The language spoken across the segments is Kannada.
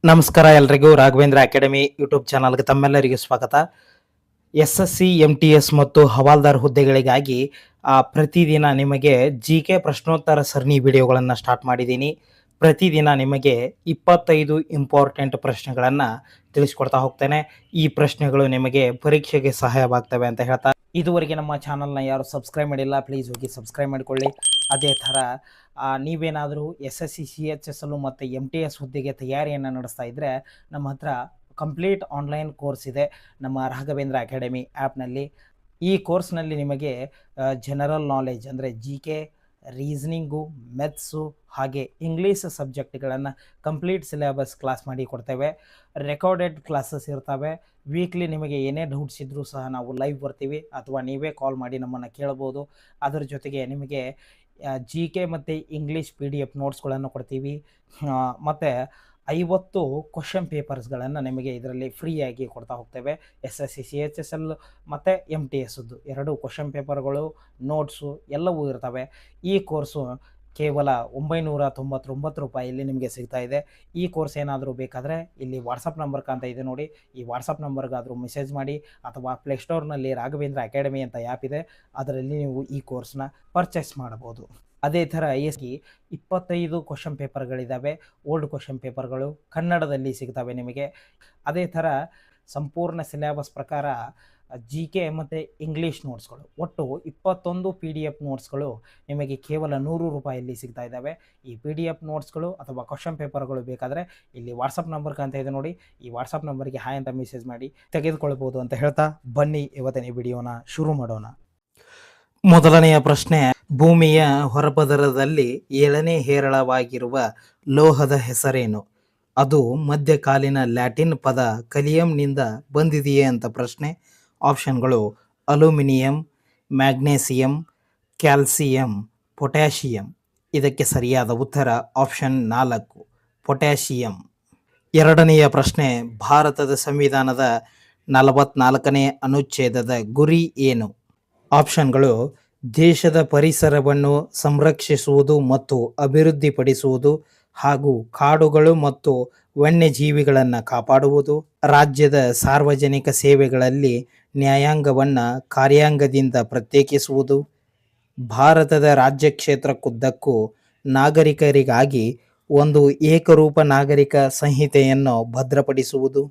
ನಮಸ್ಕಾರ ಎಲ್ರಿಗೂ. ರಾಘವೇಂದ್ರ ಅಕಾಡೆಮಿ ಯೂಟ್ಯೂಬ್ ಚಾನಲ್ಗೆ ತಮ್ಮೆಲ್ಲರಿಗೂ ಸ್ವಾಗತ. SSC MTS ಮತ್ತು ಹವಾಲ್ದಾರ್ ಹುದ್ದೆಗಳಿಗಾಗಿ ಪ್ರತಿದಿನ ನಿಮಗೆ GK ಪ್ರಶ್ನೋತ್ತರ ಸರಣಿ ವಿಡಿಯೋಗಳನ್ನು ಸ್ಟಾರ್ಟ್ ಮಾಡಿದ್ದೀನಿ. ಪ್ರತಿದಿನ ನಿಮಗೆ 25 ಇಂಪಾರ್ಟೆಂಟ್ ಪ್ರಶ್ನೆಗಳನ್ನು ತಿಳಿಸ್ಕೊಡ್ತಾ ಹೋಗ್ತೇನೆ. ಈ ಪ್ರಶ್ನೆಗಳು ನಿಮಗೆ ಪರೀಕ್ಷೆಗೆ ಸಹಾಯವಾಗ್ತವೆ ಅಂತ ಹೇಳ್ತಾ, ಇದುವರೆಗೆ ನಮ್ಮ ಚಾನಲ್ನ ಯಾರು ಸಬ್ಸ್ಕ್ರೈಬ್ ಮಾಡಿಲ್ಲ ಪ್ಲೀಸ್ ಹೋಗಿ ಸಬ್ಸ್ಕ್ರೈಬ್ ಮಾಡಿಕೊಳ್ಳಿ. ಅದೇ ಥರ ನೀವೇನಾದರೂ SSC CHSL ಮತ್ತು MTS ಹುದ್ದೆಗೆ ತಯಾರಿಯನ್ನು ನಡೆಸ್ತಾ ಇದ್ದರೆ ನಮ್ಮ ಹತ್ರ ಕಂಪ್ಲೀಟ್ ಆನ್ಲೈನ್ ಕೋರ್ಸ್ ಇದೆ ನಮ್ಮ ರಾಘವೇಂದ್ರ ಅಕಾಡೆಮಿ ಆ್ಯಪ್ನಲ್ಲಿ. ಈ ಕೋರ್ಸ್ನಲ್ಲಿ ನಿಮಗೆ ಜನರಲ್ ನಾಲೆಜ್ ಅಂದರೆ GK, ರೀಸನಿಂಗು, ಮೆಥ್ಸು ಹಾಗೆ ಇಂಗ್ಲೀಷ್ ಸಬ್ಜೆಕ್ಟ್ಗಳನ್ನು ಕಂಪ್ಲೀಟ್ ಸಿಲೆಬಸ್ ಕ್ಲಾಸ್ ಮಾಡಿ ಕೊಡ್ತೇವೆ. ರೆಕಾರ್ಡೆಡ್ ಕ್ಲಾಸಸ್ ಇರ್ತವೆ. ವೀಕ್ಲಿ ನಿಮಗೆ ಏನೇ ಡೌಟ್ಸ್ ಇದ್ದರೂ ಸಹ ನಾವು ಲೈವ್ ಬರ್ತೀವಿ ಅಥವಾ ನೀವೇ ಕಾಲ್ ಮಾಡಿ ನಮ್ಮನ್ನು ಕೇಳ್ಬೋದು. ಅದರ ಜೊತೆಗೆ ನಿಮಗೆ GK ಮತ್ತು ಇಂಗ್ಲೀಷ್ PDF ನೋಟ್ಸ್ಗಳನ್ನು ಕೊಡ್ತೀವಿ. ಮತ್ತು 50 ಕ್ವಶನ್ ಪೇಪರ್ಸ್ಗಳನ್ನು ನಿಮಗೆ ಇದರಲ್ಲಿ ಫ್ರೀಯಾಗಿ ಕೊಡ್ತಾ ಹೋಗ್ತೇವೆ. SSC CHSL ಮತ್ತು MTSದ್ದು 2 ಕ್ವಶನ್ ಪೇಪರ್ಗಳು, ನೋಟ್ಸು ಎಲ್ಲವೂ ಇರ್ತವೆ. ಈ ಕೋರ್ಸು ಕೇವಲ 999 ರೂಪಾಯಿಯಲ್ಲಿ ನಿಮಗೆ ಸಿಗ್ತಾ ಇದೆ. ಈ ಕೋರ್ಸ್ ಏನಾದರೂ ಬೇಕಾದರೆ ಇಲ್ಲಿ ವಾಟ್ಸಪ್ ನಂಬರ್ ಕಾಣ್ತಾ ಇದೆ ನೋಡಿ, ಈ ವಾಟ್ಸಪ್ ನಂಬರ್ಗಾದರೂ ಮೆಸೇಜ್ ಮಾಡಿ ಅಥವಾ ಪ್ಲೇಸ್ಟೋರ್ನಲ್ಲಿ ರಾಘವೇಂದ್ರ ಅಕಾಡೆಮಿ ಅಂತ ಆ್ಯಪ್ ಇದೆ, ಅದರಲ್ಲಿ ನೀವು ಈ ಕೋರ್ಸ್ನ ಪರ್ಚೇಸ್ ಮಾಡಬಹುದು. ಅದೇ ಥರ 25 ಕ್ವಶನ್ ಪೇಪರ್ಗಳಿದ್ದಾವೆ. ಓಲ್ಡ್ ಕ್ವಶನ್ ಪೇಪರ್ಗಳು ಕನ್ನಡದಲ್ಲಿ ಸಿಗ್ತವೆ ನಿಮಗೆ. ಅದೇ ಥರ ಸಂಪೂರ್ಣ ಸಿಲೆಬಸ್ ಪ್ರಕಾರ GK ಮತ್ತು ಇಂಗ್ಲೀಷ್ ನೋಟ್ಸ್ಗಳು ಒಟ್ಟು 21 PDF ನೋಟ್ಸ್ಗಳು ನಿಮಗೆ ಕೇವಲ 100 ರೂಪಾಯಿಯಲ್ಲಿ ಸಿಗ್ತಾ ಇದ್ದಾವೆ. ಈ PDF ನೋಟ್ಸ್ಗಳು ಅಥವಾ ಕ್ವಶನ್ ಪೇಪರ್ಗಳು ಬೇಕಾದರೆ ಇಲ್ಲಿ ವಾಟ್ಸಪ್ ನಂಬರ್ ಕಾಣ್ತಾ ಇದೆ ನೋಡಿ, ಈ ವಾಟ್ಸಪ್ ನಂಬರ್ಗೆ ಹಾಯ್ ಅಂತ ಮೆಸೇಜ್ ಮಾಡಿ ತೆಗೆದುಕೊಳ್ಬೋದು ಅಂತ ಹೇಳ್ತಾ ಬನ್ನಿ ಇವತ್ತಿನ ವಿಡಿಯೋನ ಶುರು ಮಾಡೋಣ. ಮೊದಲನೆಯ ಪ್ರಶ್ನೆ, ಭೂಮಿಯ ಹೊರಪದರದಲ್ಲಿ 7ನೇ ಹೇರಳವಾಗಿರುವ ಲೋಹದ ಹೆಸರೇನು? ಅದು ಮಧ್ಯಕಾಲೀನ ಲ್ಯಾಟಿನ್ ಪದ ಕಲಿಯಂನಿಂದ ಬಂದಿದೆಯೇ ಅಂತ ಪ್ರಶ್ನೆ. ಆಪ್ಷನ್ಗಳು ಅಲ್ಯೂಮಿನಿಯಂ, ಮ್ಯಾಗ್ನೇಸಿಯಂ, ಕ್ಯಾಲ್ಸಿಯಂ, ಪೊಟ್ಯಾಷಿಯಂ. ಇದಕ್ಕೆ ಸರಿಯಾದ ಉತ್ತರ ಆಪ್ಷನ್ 4 ಪೊಟ್ಯಾಷಿಯಂ. ಎರಡನೆಯ ಪ್ರಶ್ನೆ, ಭಾರತದ ಸಂವಿಧಾನದ 44ನೇ ಅನುಚ್ಛೇದದ ಗುರಿ ಏನು? ಆಪ್ಷನ್ಗಳು ದೇಶದ ಪರಿಸರವನ್ನು ಸಂರಕ್ಷಿಸುವುದು ಮತ್ತು ಅಭಿವೃದ್ಧಿಪಡಿಸುವುದು ಹಾಗೂ ಕಾಡುಗಳು ಮತ್ತು ವನ್ಯಜೀವಿಗಳನ್ನು ಕಾಪಾಡುವುದು, ರಾಜ್ಯದ ಸಾರ್ವಜನಿಕ ಸೇವೆಗಳಲ್ಲಿ ನ್ಯಾಯಾಂಗವನ್ನು ಕಾರ್ಯಾಂಗದಿಂದ ಪ್ರತ್ಯೇಕಿಸುವುದು, ಭಾರತದ ರಾಜ್ಯ ಕ್ಷೇತ್ರಕ್ಕುದ್ದಕ್ಕೂ ನಾಗರಿಕರಿಗಾಗಿ ಒಂದು ಏಕರೂಪ ನಾಗರಿಕ ಸಂಹಿತೆಯನ್ನು ಭದ್ರಪಡಿಸುವುದು,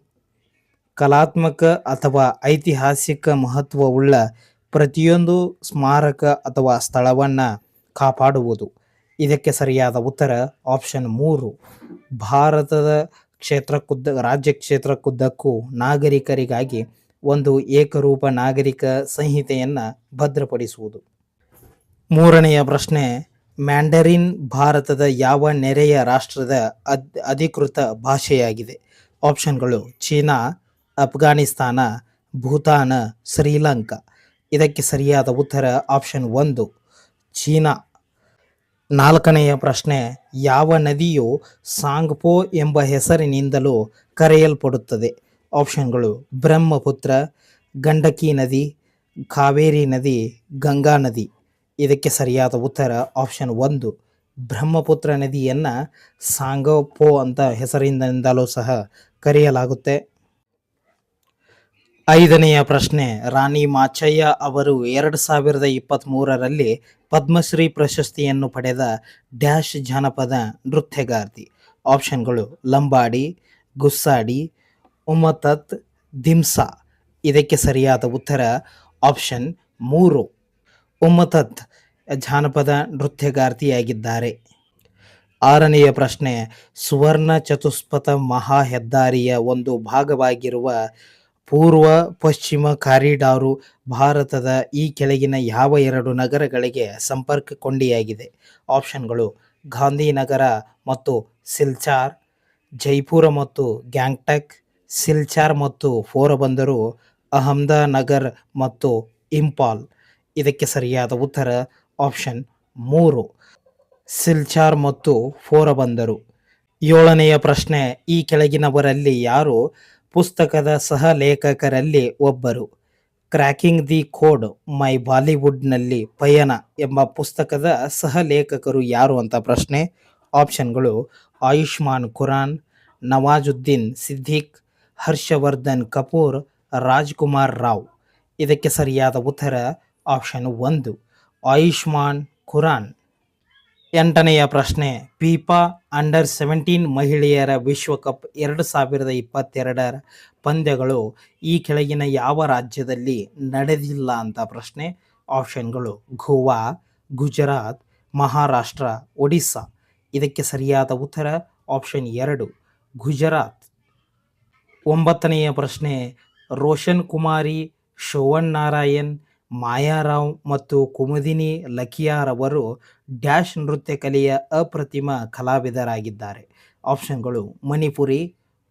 ಕಲಾತ್ಮಕ ಅಥವಾ ಐತಿಹಾಸಿಕ ಮಹತ್ವವುಳ್ಳ ಪ್ರತಿಯೊಂದು ಸ್ಮಾರಕ ಅಥವಾ ಸ್ಥಳವನ್ನು ಕಾಪಾಡುವುದು. ಇದಕ್ಕೆ ಸರಿಯಾದ ಉತ್ತರ ಆಪ್ಷನ್ 3 ಭಾರತದ ರಾಜ್ಯ ಕ್ಷೇತ್ರಕ್ಕುದ್ದಕ್ಕೂ ನಾಗರಿಕರಿಗಾಗಿ ಒಂದು ಏಕರೂಪ ನಾಗರಿಕ ಸಂಹಿತೆಯನ್ನು ಭದ್ರಪಡಿಸುವುದು. ಮೂರನೆಯ ಪ್ರಶ್ನೆ, ಮ್ಯಾಂಡರಿನ್ ಭಾರತದ ಯಾವ ನೆರೆಯ ರಾಷ್ಟ್ರದ ಅಧಿಕೃತ ಭಾಷೆಯಾಗಿದೆ? ಆಪ್ಷನ್ಗಳು ಚೀನಾ, ಅಫ್ಘಾನಿಸ್ತಾನ, ಭೂತಾನ, ಶ್ರೀಲಂಕಾ. ಇದಕ್ಕೆ ಸರಿಯಾದ ಉತ್ತರ ಆಪ್ಷನ್ 1 ಚೀನಾ. ನಾಲ್ಕನೆಯ ಪ್ರಶ್ನೆ, ಯಾವ ನದಿಯು ಸಾಂಗ್ಪೋ ಎಂಬ ಹೆಸರಿನಿಂದಲೂ ಕರೆಯಲ್ಪಡುತ್ತದೆ? ಆಪ್ಷನ್ಗಳು ಬ್ರಹ್ಮಪುತ್ರ, ಗಂಡಕಿ ನದಿ, ಕಾವೇರಿ ನದಿ, ಗಂಗಾ ನದಿ. ಇದಕ್ಕೆ ಸರಿಯಾದ ಉತ್ತರ ಆಪ್ಷನ್ 1 ಬ್ರಹ್ಮಪುತ್ರ ನದಿಯನ್ನು ಸಾಂಗೋಪೋ ಅಂತ ಹೆಸರಿನಿಂದಲೂ ಸಹ ಕರೆಯಲಾಗುತ್ತೆ. ಐದನೆಯ ಪ್ರಶ್ನೆ, ರಾಣಿ ಮಾಚಯ್ಯ ಅವರು 2023ರಲ್ಲಿ ಪದ್ಮಶ್ರೀ ಪ್ರಶಸ್ತಿಯನ್ನು ಪಡೆದ ಡ್ಯಾಶ್ ಜಾನಪದ ನೃತ್ಯಗಾರ್ತಿ? ಆಪ್ಷನ್ಗಳು ಲಂಬಾಡಿ, ಗುಸ್ಸಾಡಿ, ಉಮತತ್, ದಿಮ್ಸಾ. ಇದಕ್ಕೆ ಸರಿಯಾದ ಉತ್ತರ ಆಪ್ಷನ್ 3 ಉಮತತ್ ಜಾನಪದ ನೃತ್ಯಗಾರ್ತಿಯಾಗಿದ್ದಾರೆ. ಆರನೆಯ ಪ್ರಶ್ನೆ, ಸುವರ್ಣ ಚತುಷ್ಪಥ ಮಹಾ ಹೆದ್ದಾರಿಯ ಒಂದು ಭಾಗವಾಗಿರುವ ಪೂರ್ವ ಪಶ್ಚಿಮ ಕಾರಿಡಾರು ಭಾರತದ ಈ ಕೆಳಗಿನ ಯಾವ 2 ನಗರಗಳಿಗೆ ಸಂಪರ್ಕ ಕೊಂಡಿಯಾಗಿದೆ? ಆಪ್ಷನ್ಗಳು ಗಾಂಧಿನಗರ ಮತ್ತು ಸಿಲ್ಚಾರ್, ಜೈಪುರ ಮತ್ತು ಗ್ಯಾಂಗ್ಟಕ್, ಸಿಲ್ಚಾರ್ ಮತ್ತು ಪೋರಬಂದರು, ಅಹಮದನಗರ್ ಮತ್ತು ಇಂಪಾಲ್. ಇದಕ್ಕೆ ಸರಿಯಾದ ಉತ್ತರ ಆಪ್ಷನ್ 3 ಸಿಲ್ಚಾರ್ ಮತ್ತು ಪೋರಬಂದರು. ಏಳನೆಯ ಪ್ರಶ್ನೆ, ಈ ಕೆಳಗಿನವರಲ್ಲಿ ಯಾರು ಪುಸ್ತಕದ ಸಹ ಲೇಖಕರಲ್ಲಿ ಒಬ್ಬರು? ಕ್ರ್ಯಾಕಿಂಗ್ ದಿ ಕೋಡ್ ಮೈ ಬಾಲಿವುಡ್ನಲ್ಲಿ ಪಯಣ ಎಂಬ ಪುಸ್ತಕದ ಸಹ ಲೇಖಕರು ಯಾರು ಅಂತ ಪ್ರಶ್ನೆ. ಆಪ್ಷನ್ಗಳು ಆಯುಷ್ಮಾನ್ ಖುರಾನ್, ನವಾಜುದ್ದೀನ್ ಸಿದ್ದಿಕ್, ಹರ್ಷವರ್ಧನ್ ಕಪೂರ್, ರಾಜ್ಕುಮಾರ್ ರಾವ್. ಇದಕ್ಕೆ ಸರಿಯಾದ ಉತ್ತರ ಆಪ್ಷನ್ 1 ಆಯುಷ್ಮಾನ್ ಖುರಾನ್. 8ನೆಯ ಪ್ರಶ್ನೆ, ಫಿಫಾ ಅಂಡರ್-17 ಮಹಿಳೆಯರ ವಿಶ್ವಕಪ್ 2022 ಪಂದ್ಯಗಳು ಈ ಕೆಳಗಿನ ಯಾವ ರಾಜ್ಯದಲ್ಲಿ ನಡೆದಿಲ್ಲ ಅಂತ ಪ್ರಶ್ನೆ. ಆಪ್ಷನ್ಗಳು ಗೋವಾ, ಗುಜರಾತ್, ಮಹಾರಾಷ್ಟ್ರ, ಒಡಿಸ್ಸಾ. ಇದಕ್ಕೆ ಸರಿಯಾದ ಉತ್ತರ ಆಪ್ಷನ್ 2 ಗುಜರಾತ್. 9ನೆಯ ಪ್ರಶ್ನೆ, ರೋಷನ್ ಕುಮಾರಿ, ಶೋವನ್ ನಾರಾಯಣ್, ಮಾಯಾರಾವ್ ಮತ್ತು ಕುಮುದಿನಿ ಲಕಿಯಾರ್ ಅವರು ಡ್ಯಾಶ್ ನೃತ್ಯ ಕಲೆಯ ಅಪ್ರತಿಮ ಕಲಾವಿದರಾಗಿದ್ದಾರೆ. ಆಪ್ಷನ್ಗಳು ಮಣಿಪುರಿ,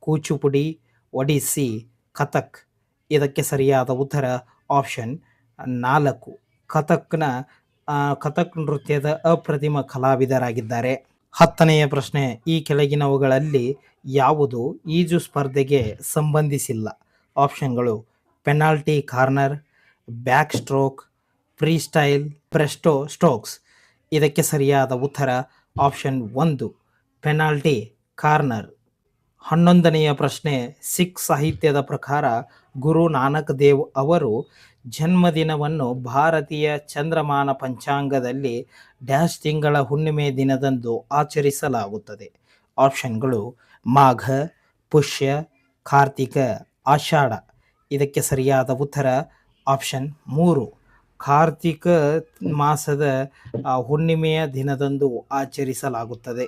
ಕೂಚುಪುಡಿ, ಒಡಿಸ್ಸಿ, ಕಥಕ್. ಇದಕ್ಕೆ ಸರಿಯಾದ ಉತ್ತರ ಆಪ್ಷನ್ 4 ಕಥಕ್ ನೃತ್ಯದ ಅಪ್ರತಿಮ ಕಲಾವಿದರಾಗಿದ್ದಾರೆ. 10ನೆಯ ಪ್ರಶ್ನೆ, ಈ ಕೆಳಗಿನವುಗಳಲ್ಲಿ ಯಾವುದು ಈಜು ಸ್ಪರ್ಧೆಗೆ ಸಂಬಂಧಿಸಿಲ್ಲ. ಆಪ್ಷನ್ಗಳು penalty corner, backstroke, freestyle, breaststrokes. ಇದಕ್ಕೆ ಸರಿಯಾದ ಉತ್ತರ ಆಪ್ಷನ್ 1 ಪೆನಾಲ್ಟಿ ಕಾರ್ನರ್. 11ನೆಯ ಪ್ರಶ್ನೆ, ಸಿಖ್ ಸಾಹಿತ್ಯದ ಪ್ರಕಾರ ಗುರು ನಾನಕ್ ದೇವ್ ಅವರು ಜನ್ಮದಿನವನ್ನು ಭಾರತೀಯ ಚಂದ್ರಮಾನ ಪಂಚಾಂಗದಲ್ಲಿ ಡ್ಯಾಶ್ ತಿಂಗಳ ಹುಣ್ಣಿಮೆ ದಿನದಂದು ಆಚರಿಸಲಾಗುತ್ತದೆ. ಆಪ್ಷನ್ಗಳು ಮಾಘ, ಪುಷ್ಯ, ಕಾರ್ತಿಕ, ಆಷಾಢ. ಇದಕ್ಕೆ ಸರಿಯಾದ ಉತ್ತರ ಆಪ್ಷನ್ 3 ಕಾರ್ತಿಕ ಮಾಸದ ಹುಣ್ಣಿಮೆಯ ದಿನದಂದು ಆಚರಿಸಲಾಗುತ್ತದೆ.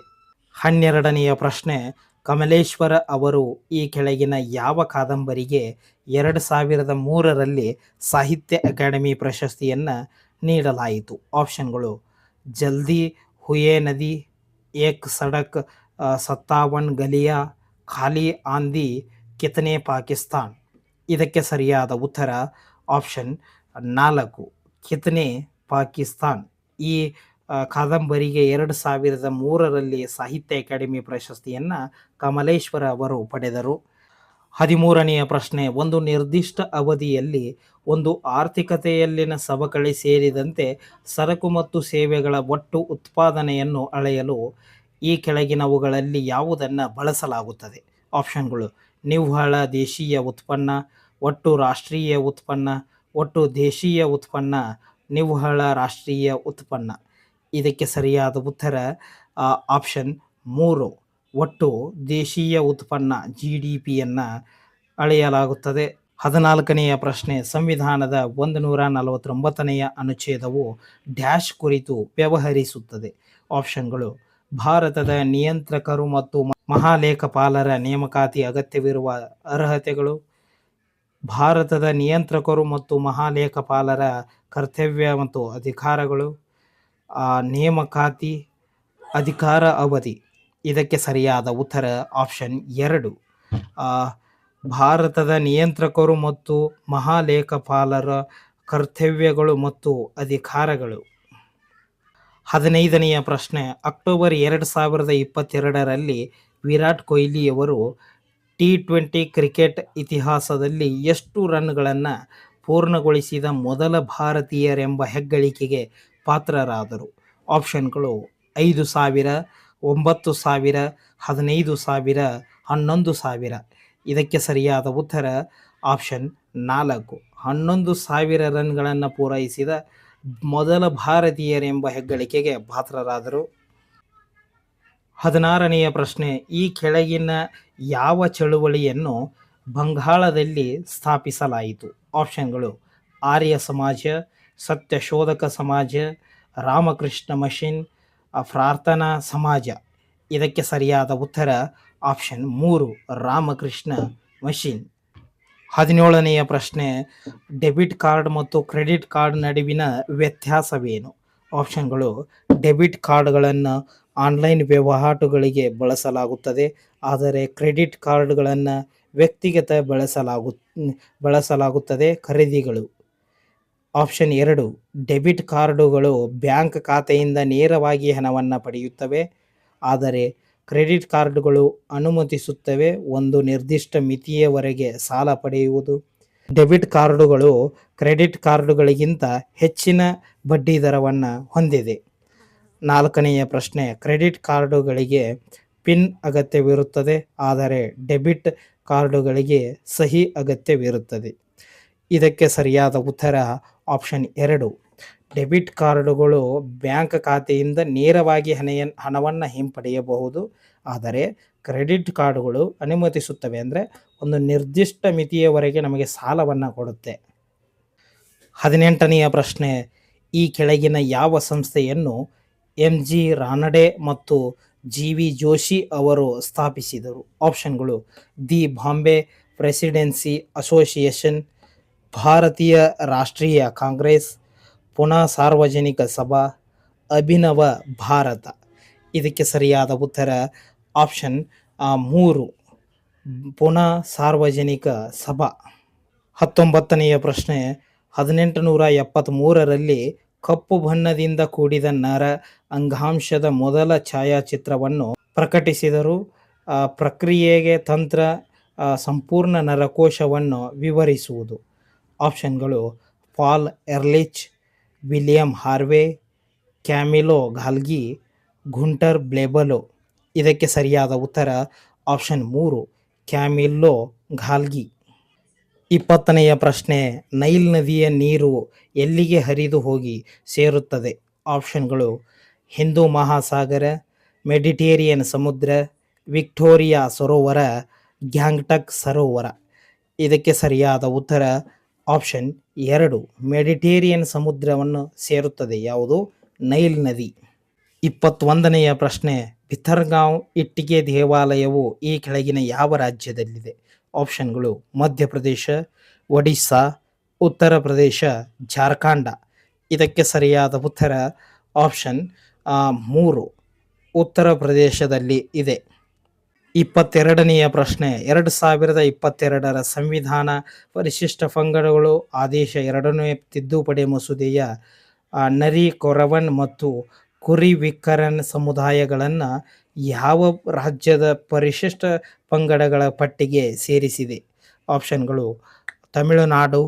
12ನೆಯ ಪ್ರಶ್ನೆ, ಕಮಲೇಶ್ವರ ಅವರು ಈ ಕೆಳಗಿನ ಯಾವ ಕಾದಂಬರಿಗೆ 2003ರಲ್ಲಿ ಸಾಹಿತ್ಯ ಅಕಾಡೆಮಿ ಪ್ರಶಸ್ತಿಯನ್ನು ನೀಡಲಾಯಿತು. ಆಪ್ಷನ್ಗಳು ಜಲ್ದಿ ಹುಯೇ ನದಿ, ಏಕ್ ಸಡಕ್ 57 ಗಲಿಯಾ, ಖಾಲಿ ಆಂದಿ, ಕಿತನೆ ಪಾಕಿಸ್ತಾನ್. ಇದಕ್ಕೆ ಸರಿಯಾದ ಉತ್ತರ ಆಪ್ಷನ್ 4 ಕಿತನೆ ಪಾಕಿಸ್ತಾನ್. ಈ ಕಾದಂಬರಿಗೆ 2003ರಲ್ಲಿ ಸಾಹಿತ್ಯ ಅಕಾಡೆಮಿ ಪ್ರಶಸ್ತಿಯನ್ನು ಕಮಲೇಶ್ವರ ಅವರು ಪಡೆದರು. 13ನೆಯ ಪ್ರಶ್ನೆ, ಒಂದು ನಿರ್ದಿಷ್ಟ ಅವಧಿಯಲ್ಲಿ ಒಂದು ಆರ್ಥಿಕತೆಯಲ್ಲಿನ ಸವಕಳಿ ಸೇರಿದಂತೆ ಸರಕು ಮತ್ತು ಸೇವೆಗಳ ಒಟ್ಟು ಉತ್ಪಾದನೆಯನ್ನು ಅಳೆಯಲು ಈ ಕೆಳಗಿನವುಗಳಲ್ಲಿ ಯಾವುದನ್ನು ಬಳಸಲಾಗುತ್ತದೆ. ಆಪ್ಷನ್ಗಳು ನಿವ್ವಳ ದೇಶೀಯ ಉತ್ಪನ್ನ, ಒಟ್ಟು ರಾಷ್ಟ್ರೀಯ ಉತ್ಪನ್ನ, ಒಟ್ಟು ದೇಶೀಯ ಉತ್ಪನ್ನ, ನಿವ್ವಳ ರಾಷ್ಟ್ರೀಯ ಉತ್ಪನ್ನ. ಇದಕ್ಕೆ ಸರಿಯಾದ ಉತ್ತರ ಆಪ್ಷನ್ 3 ಒಟ್ಟು ದೇಶೀಯ ಉತ್ಪನ್ನ GDPಯನ್ನು ಅಳೆಯಲಾಗುತ್ತದೆ. 14ನೆಯ ಪ್ರಶ್ನೆ, ಸಂವಿಧಾನದ 149ನೆಯ ಅನುಚ್ಛೇದವು ಡ್ಯಾಶ್ ಕುರಿತು ವ್ಯವಹರಿಸುತ್ತದೆ. ಆಪ್ಷನ್ಗಳು ಭಾರತದ ನಿಯಂತ್ರಕರು ಮತ್ತು ಮಹಾಲೇಖಪಾಲರ ನೇಮಕಾತಿ ಅಗತ್ಯವಿರುವ ಅರ್ಹತೆಗಳು, ಭಾರತದ ನಿಯಂತ್ರಕರು ಮತ್ತು ಮಹಾಲೇಖಪಾಲರ ಕರ್ತವ್ಯ ಮತ್ತು ಅಧಿಕಾರಗಳು, ನೇಮಕಾತಿ ಅಧಿಕಾರ ಅವಧಿ. ಇದಕ್ಕೆ ಸರಿಯಾದ ಉತ್ತರ ಆಪ್ಷನ್ 2 ಭಾರತದ ನಿಯಂತ್ರಕರು ಮತ್ತು ಮಹಾಲೇಖಪಾಲರ ಕರ್ತವ್ಯಗಳು ಮತ್ತು ಅಧಿಕಾರಗಳು. 15ನೆಯ ಪ್ರಶ್ನೆ, ಅಕ್ಟೋಬರ್ 2022ರಲ್ಲಿ ವಿರಾಟ್ ಕೊಹ್ಲಿಯವರು T20 ಕ್ರಿಕೆಟ್ ಇತಿಹಾಸದಲ್ಲಿ ಎಷ್ಟು ರನ್ಗಳನ್ನು ಪೂರ್ಣಗೊಳಿಸಿದ ಮೊದಲ ಭಾರತೀಯರೆಂಬ ಹೆಗ್ಗಳಿಕೆಗೆ ಪಾತ್ರರಾದರು. ಆಪ್ಷನ್ಗಳು 5,000, 9,000, 15,000, 11,000. ಇದಕ್ಕೆ ಸರಿಯಾದ ಉತ್ತರ ಆಪ್ಷನ್ 4 11,000 ರನ್ಗಳನ್ನು ಪೂರೈಸಿದ ಮೊದಲ ಭಾರತೀಯರೆಂಬ ಹೆಗ್ಗಳಿಕೆಗೆ ಪಾತ್ರರಾದರು. 16ನೆಯ ಪ್ರಶ್ನೆ, ಈ ಕೆಳಗಿನ ಯಾವ ಚಳುವಳಿಯನ್ನು ಬಂಗಾಳದಲ್ಲಿ ಸ್ಥಾಪಿಸಲಾಯಿತು. ಆಪ್ಷನ್ಗಳು ಆರ್ಯ ಸಮಾಜ, ಸತ್ಯಶೋಧಕ ಸಮಾಜ, ರಾಮಕೃಷ್ಣ ಮಿಷನ್, ಪ್ರಾರ್ಥನಾ ಸಮಾಜ. ಇದಕ್ಕೆ ಸರಿಯಾದ ಉತ್ತರ ಆಪ್ಷನ್ 3 ರಾಮಕೃಷ್ಣ ಮಿಷನ್. 17ನೆಯ ಪ್ರಶ್ನೆ, ಡೆಬಿಟ್ ಕಾರ್ಡ್ ಮತ್ತು ಕ್ರೆಡಿಟ್ ಕಾರ್ಡ್ ನಡುವಿನ ವ್ಯತ್ಯಾಸವೇನು. ಆಪ್ಷನ್ಗಳು ಡೆಬಿಟ್ ಕಾರ್ಡ್ಗಳನ್ನು ಆನ್ಲೈನ್ ವಹಿವಾಟುಗಳಿಗೆ ಬಳಸಲಾಗುತ್ತದೆ, ಆದರೆ ಕ್ರೆಡಿಟ್ ಕಾರ್ಡ್ಗಳನ್ನು ವ್ಯಕ್ತಿಗತ ಬಳಸಲಾಗುತ್ತದೆ ಖರೀದಿಗಳು. ಆಪ್ಷನ್ 2 ಡೆಬಿಟ್ ಕಾರ್ಡುಗಳು ಬ್ಯಾಂಕ್ ಖಾತೆಯಿಂದ ನೇರವಾಗಿ ಹಣವನ್ನು ಪಡೆಯುತ್ತವೆ, ಆದರೆ ಕ್ರೆಡಿಟ್ ಕಾರ್ಡುಗಳು ಅನುಮತಿಸುತ್ತವೆ ಒಂದು ನಿರ್ದಿಷ್ಟ ಮಿತಿಯವರೆಗೆ ಸಾಲ ಪಡೆಯುವುದು. ಡೆಬಿಟ್ ಕಾರ್ಡುಗಳು ಕ್ರೆಡಿಟ್ ಕಾರ್ಡುಗಳಿಗಿಂತ ಹೆಚ್ಚಿನ ಬಡ್ಡಿ ದರವನ್ನು ಹೊಂದಿದೆ. 4ನೆಯ ಪ್ರಶ್ನೆ, ಕ್ರೆಡಿಟ್ ಕಾರ್ಡುಗಳಿಗೆ ಪಿನ್ ಅಗತ್ಯವಿರುತ್ತದೆ, ಆದರೆ ಡೆಬಿಟ್ ಕಾರ್ಡುಗಳಿಗೆ ಸಹಿ ಅಗತ್ಯವಿರುತ್ತದೆ. ಇದಕ್ಕೆ ಸರಿಯಾದ ಉತ್ತರ ಆಪ್ಷನ್ 2. ಡೆಬಿಟ್ ಕಾರ್ಡುಗಳು ಬ್ಯಾಂಕ್ ಖಾತೆಯಿಂದ ನೇರವಾಗಿ ಹಣವನ್ನು ಹಿಂಪಡೆಯಬಹುದು, ಆದರೆ ಕ್ರೆಡಿಟ್ ಕಾರ್ಡುಗಳು ಅನುಮತಿಸುತ್ತವೆ. ಅಂದರೆ ಒಂದು ನಿರ್ದಿಷ್ಟ ಮಿತಿಯವರೆಗೆ ನಮಗೆ ಸಾಲವನ್ನು ಕೊಡುತ್ತೆ. 18ನೆಯ ಪ್ರಶ್ನೆ, ಈ ಕೆಳಗಿನ ಯಾವ ಸಂಸ್ಥೆಯನ್ನು MG ರಾನಡೆ ಮತ್ತು GV ಜೋಶಿ ಅವರು ಸ್ಥಾಪಿಸಿದರು? ಆಪ್ಷನ್ಗಳು: ದಿ ಬಾಂಬೆ ಪ್ರೆಸಿಡೆನ್ಸಿ ಅಸೋಸಿಯೇಷನ್, ಭಾರತೀಯ ರಾಷ್ಟ್ರೀಯ ಕಾಂಗ್ರೆಸ್, ಪುನಃ ಸಾರ್ವಜನಿಕ ಸಭಾ, ಅಭಿನವ ಭಾರತ. ಇದಕ್ಕೆ ಸರಿಯಾದ ಉತ್ತರ ಆಪ್ಷನ್ 3, ಪುನಃ ಸಾರ್ವಜನಿಕ ಸಭಾ. 19ನೆಯ ಪ್ರಶ್ನೆ, 1873ರಲ್ಲಿ ಕಪ್ಪು ಬಣ್ಣದಿಂದ ಕೂಡಿದ ನರ ಅಂಗಾಂಶದ ಮೊದಲ ಛಾಯಾಚಿತ್ರವನ್ನು ಪ್ರಕಟಿಸಿದರು. ಪ್ರಕ್ರಿಯೆಗೆ ತಂತ್ರ ಸಂಪೂರ್ಣ ನರಕೋಶವನ್ನು ವಿವರಿಸುವುದು. ಆಪ್ಷನ್ಗಳು: Paul Ehrlich, William Harvey, Camillo Golgi, Gunter Blobel. ಇದಕ್ಕೆ ಸರಿಯಾದ ಉತ್ತರ ಆಪ್ಷನ್ 3, ಕ್ಯಾಮಿಲ್ಲೋ ಗಾಲ್ಗಿ. 20ನೆಯ ಪ್ರಶ್ನೆ, ನೈಲ್ ನದಿಯ ನೀರು ಎಲ್ಲಿಗೆ ಹರಿದು ಹೋಗಿ ಸೇರುತ್ತದೆ? ಆಪ್ಷನ್ಗಳು: ಹಿಂದೂ ಮಹಾಸಾಗರ, ಮೆಡಿಟೇರಿಯನ್ ಸಮುದ್ರ, ವಿಕ್ಟೋರಿಯಾ ಸರೋವರ, ಗ್ಯಾಂಗ್ಟಕ್ ಸರೋವರ. ಇದಕ್ಕೆ ಸರಿಯಾದ ಉತ್ತರ ಆಪ್ಷನ್ 2, ಮೆಡಿಟೇರಿಯನ್ ಸಮುದ್ರವನ್ನು ಸೇರುತ್ತದೆ. ಯಾವುದು? ನೈಲ್ ನದಿ. 21ನೆಯ ಪ್ರಶ್ನೆ, ಭಿತರ್ಗಾಂವ್ ಇಟ್ಟಿಗೆ ದೇವಾಲಯವು ಈ ಕೆಳಗಿನ ಯಾವ ರಾಜ್ಯದಲ್ಲಿದೆ? ಆಪ್ಷನ್ಗಳು: ಮಧ್ಯಪ್ರದೇಶ, ಒಡಿಸ್ಸಾ, ಉತ್ತರ ಪ್ರದೇಶ, ಜಾರ್ಖಂಡ. ಇದಕ್ಕೆ ಸರಿಯಾದ ಉತ್ತರ ಆಪ್ಷನ್ 3, ಉತ್ತರ ಪ್ರದೇಶದಲ್ಲಿ ಇದೆ. 22ನೆಯ ಪ್ರಶ್ನೆ, 2022ರ ಸಂವಿಧಾನ ಪರಿಶಿಷ್ಟ ಪಂಗಡಗಳು ಆದೇಶ 2ನೇ ತಿದ್ದುಪಡಿ ಮಸೂದೆಯ ನರಿ, ಕೊರವನ್ ಮತ್ತು ಕುರಿವಿಕ್ಕರನ್ ಸಮುದಾಯಗಳನ್ನು ಯಾವ ರಾಜ್ಯದ ಪರಿಶಿಷ್ಟ ಪಂಗಡಗಳ ಪಟ್ಟಿಗೆ ಸೇರಿಸಿದೆ? ಆಪ್ಷನ್ಗಳು: ತಮಿಳುನಾಡು,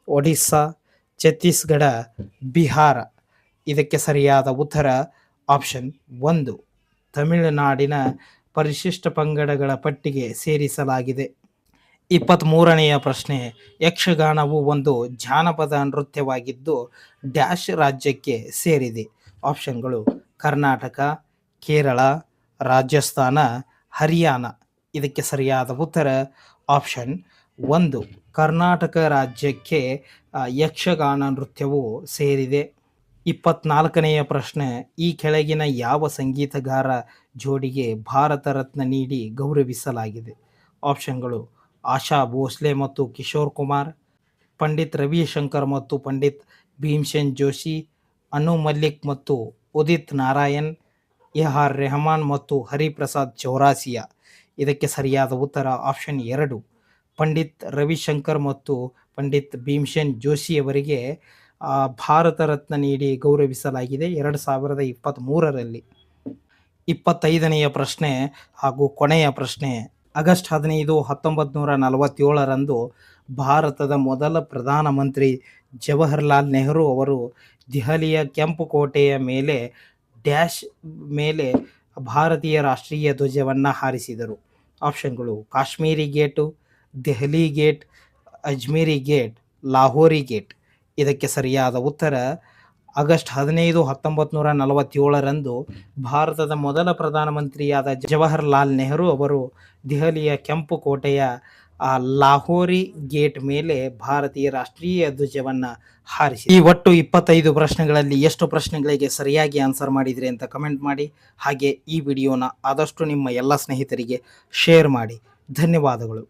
ಒಡಿಸ್ಸಾ, ಛತ್ತೀಸ್ಗಢ, ಬಿಹಾರ. ಇದಕ್ಕೆ ಸರಿಯಾದ ಉತ್ತರ ಆಪ್ಷನ್ 1, ತಮಿಳುನಾಡಿನ ಪರಿಶಿಷ್ಟ ಪಂಗಡಗಳ ಪಟ್ಟಿಗೆ ಸೇರಿಸಲಾಗಿದೆ. 23ನೆಯ ಪ್ರಶ್ನೆ, ಯಕ್ಷಗಾನವು ಒಂದು ಜಾನಪದ ನೃತ್ಯವಾಗಿದ್ದು ಡ್ಯಾಶ್ ರಾಜ್ಯಕ್ಕೆ ಸೇರಿದೆ? ಆಪ್ಷನ್ಗಳು: ಕರ್ನಾಟಕ, ಕೇರಳ, ರಾಜಸ್ಥಾನ, ಹರಿಯಾಣ. ಇದಕ್ಕೆ ಸರಿಯಾದ ಉತ್ತರ ಆಪ್ಷನ್ 1, ಕರ್ನಾಟಕ ರಾಜ್ಯಕ್ಕೆ ಯಕ್ಷಗಾನ ನೃತ್ಯವು ಸೇರಿದೆ. 24ನೆಯ ಪ್ರಶ್ನೆ, ಈ ಕೆಳಗಿನ ಯಾವ ಸಂಗೀತಗಾರ ಜೋಡಿಗೆ ಭಾರತ ರತ್ನ ನೀಡಿ ಗೌರವಿಸಲಾಗಿದೆ? ಆಪ್ಷನ್ಗಳು: ಆಶಾ ಭೋಸ್ಲೆ ಮತ್ತು ಕಿಶೋರ್ ಕುಮಾರ್, ಪಂಡಿತ್ ರವಿಶಂಕರ್ ಮತ್ತು ಪಂಡಿತ್ ಭೀಮ್ಸೇನ್ ಜೋಶಿ, ಅನು ಮಲ್ಲಿಕ್ ಮತ್ತು ಉದಿತ್ ನಾರಾಯಣ್, AR ರೆಹಮಾನ್ ಮತ್ತು ಹರಿಪ್ರಸಾದ್ ಚೌರಾಸಿಯಾ. ಇದಕ್ಕೆ ಸರಿಯಾದ ಉತ್ತರ ಆಪ್ಷನ್ 2, ಪಂಡಿತ್ ರವಿಶಂಕರ್ ಮತ್ತು ಪಂಡಿತ್ ಭೀಮ್ಸೇನ್ ಜೋಶಿಯವರಿಗೆ ಭಾರತ ರತ್ನ ನೀಡಿ ಗೌರವಿಸಲಾಗಿದೆ 2023ರಲ್ಲಿ. 25ನೆಯ ಪ್ರಶ್ನೆ ಹಾಗೂ ಕೊನೆಯ ಪ್ರಶ್ನೆ, ಆಗಸ್ಟ್ 15, 1947ರಂದು ಭಾರತದ ಮೊದಲ ಪ್ರಧಾನಮಂತ್ರಿ ಜವಾಹರ್ಲಾಲ್ ನೆಹರು ಅವರು ದೆಹಲಿಯ ಕೆಂಪು ಕೋಟೆಯ ಮೇಲೆ ಡ್ಯಾಶ್ ಮೇಲೆ ಭಾರತೀಯ ರಾಷ್ಟ್ರೀಯ ಧ್ವಜವನ್ನು ಹಾರಿಸಿದರು? ಆಪ್ಷನ್ಗಳು: Kashmiri gate, Delhi gate, Ajmeri gate, Lahori gate. ಇದಕ್ಕೆ ಸರಿಯಾದ ಉತ್ತರ ಆಗಸ್ಟ್ 15, 1947ರಂದು ಭಾರತದ ಮೊದಲ ಪ್ರಧಾನಮಂತ್ರಿಯಾದ ಜವಾಹರ್ಲಾಲ್ ನೆಹರು ಅವರು ದೆಹಲಿಯ ಕೆಂಪು ಕೋಟೆಯ ಲಾಹೋರಿ ಗೇಟ್ ಮೇಲೆ ಭಾರತೀಯ ರಾಷ್ಟ್ರೀಯ ಧ್ವಜವನ್ನು ಹಾರಿಸಿ. ಈ ಒಟ್ಟು 25 ಪ್ರಶ್ನೆಗಳಲ್ಲಿ ಎಷ್ಟು ಪ್ರಶ್ನೆಗಳಿಗೆ ಸರಿಯಾಗಿ ಆನ್ಸರ್ ಮಾಡಿದ್ರಿ ಅಂತ ಕಮೆಂಟ್ ಮಾಡಿ. ಹಾಗೆ ಈ ವಿಡಿಯೋನ ಆದಷ್ಟು ನಿಮ್ಮ ಎಲ್ಲ ಸ್ನೇಹಿತರಿಗೆ ಶೇರ್ ಮಾಡಿ. ಧನ್ಯವಾದಗಳು.